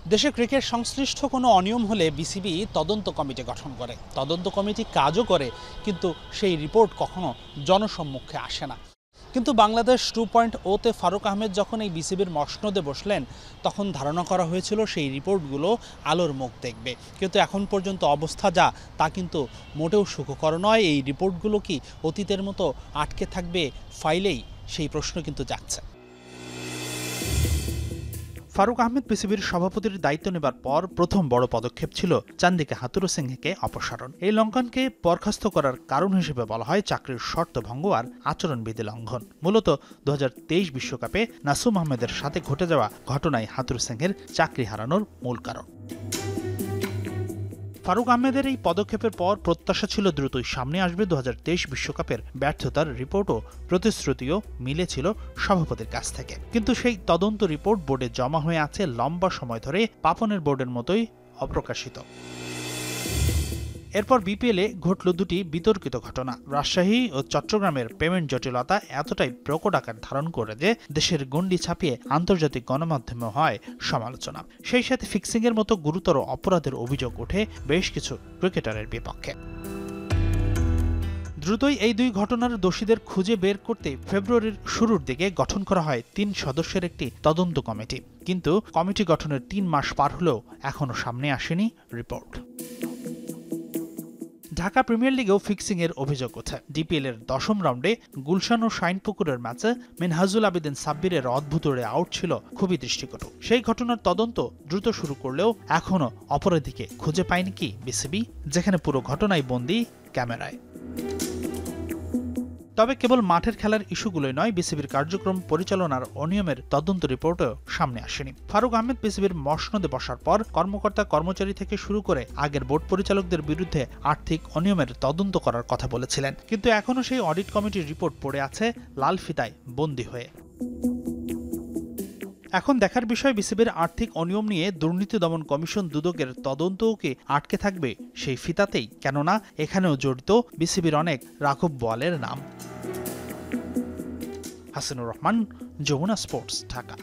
দেশে ক্রিকেট সংশ্লিষ্ট কোনো অনিয়ম হলে বিসিবি তদন্ত কমিটি গঠন করে, তদন্ত কমিটি কাজও করে, কিন্তু সেই রিপোর্ট কখনো জনসম্মুখে আসে না। কিন্তু বাংলাদেশ 2.0-তে ফারুক আহমেদ যখন এই বিসিবির মসনদে বসলেন, তখন ধারণা করা হয়েছিল সেই রিপোর্টগুলো আলোর মুখ দেখবে। কিন্তু এখন পর্যন্ত অবস্থা যা, তা কিন্তু মোটেও সুখকর নয়। এই রিপোর্টগুলো কি অতীতের মতো আটকে থাকবে ফাইলেই, সেই প্রশ্ন কিন্তু যাচ্ছে। ফারুক আহমেদ বিসিবির সভাপতির দায়িত্ব নেবার পর প্রথম বড় পদক্ষেপ ছিল চান্দিকা হাথুরুসিংহেকে অপসারণ। এই লঙ্ঘনকে বরখাস্ত করার কারণ হিসেবে বলা হয় চাকরির শর্ত ভঙ্গ আর আচরণবিধি লঙ্ঘন। মূলত 2023 বিশ্বকাপে নাসুম আহমেদের সাথে ঘটে যাওয়া ঘটনায় হাথুরুসিংহের চাকরি হারানোর মূল কারণ। ফারুক আহমেদের এই পদক্ষেপের পর প্রত্যাশা ছিল দ্রুতই সামনে আসবে 2023 বিশ্বকাপের ব্যর্থতার রিপোর্টও, প্রতিশ্রুতিও মিলেছিল সভাপতির কাছ থেকে। কিন্তু সেই তদন্ত রিপোর্ট বোর্ডে জমা হয়ে আছে লম্বা সময় ধরে, পাপনের বোর্ডের মতোই অপ্রকাশিত। এরপর বিপিএলে ঘটল দুটি বিতর্কিত ঘটনা। রাজশাহী ও চট্টগ্রামের পেমেন্ট জটিলতা এতটাই প্রকট আকার ধারণ করে যে দেশের গণ্ডি ছাপিয়ে আন্তর্জাতিক গণমাধ্যমে হয় সমালোচনা। সেই সাথে ফিক্সিংয়ের মতো গুরুতর অপরাধের অভিযোগ ওঠে বেশ কিছু ক্রিকেটারের বিপক্ষে। দ্রুতই এই দুই ঘটনার দোষীদের খুঁজে বের করতে ফেব্রুয়ারির শুরুর দিকে গঠন করা হয় 3 সদস্যের একটি তদন্ত কমিটি। কিন্তু কমিটি গঠনের 3 মাস পার হলেও এখনও সামনে আসেনি রিপোর্ট। ঢাকা প্রিমিয়ার লিগেও ফিক্সিংয়ের অভিযোগ ওঠে। ডিপিএল-এর 10ম রাউন্ডে গুলশান ও শাইনপুকুরের ম্যাচে মিনহাজুল আবেদিন সাব্বিরের অদ্ভুত আউট ছিল খুবই দৃষ্টিকটু। সেই ঘটনার তদন্ত দ্রুত শুরু করলেও এখনও অপরাধীকে খুঁজে পায়নি কি বিসিবি, যেখানে পুরো ঘটনাই বন্দী ক্যামেরায়। তবে কেবল মাঠের খেলার ইস্যুগুলোই নয়, বিসিবির কার্যক্রম পরিচালনার অনিয়মের তদন্ত রিপোর্টও সামনে আসেনি। ফারুক আহমেদ বিসিবির মসনদে বসার পর কর্মকর্তা কর্মচারী থেকে শুরু করে আগের বোর্ড পরিচালকদের বিরুদ্ধে আর্থিক অনিয়মের তদন্ত করার কথা বলেছিলেন। কিন্তু এখনও সেই অডিট কমিটির রিপোর্ট পড়ে আছে লাল ফিতায় বন্দী হয়ে। এখন দেখার বিষয় বিসিবির আর্থিক অনিয়ম নিয়ে দুর্নীতি দমন কমিশন দুদকের তদন্তও কি আটকে থাকবে সেই ফিতাতেই, কেননা এখানেও জড়িত বিসিবির অনেক রাঘব বোয়ালের নাম। হাসানুর রহমান, যমুনা স্পোর্টস, ঢাকা।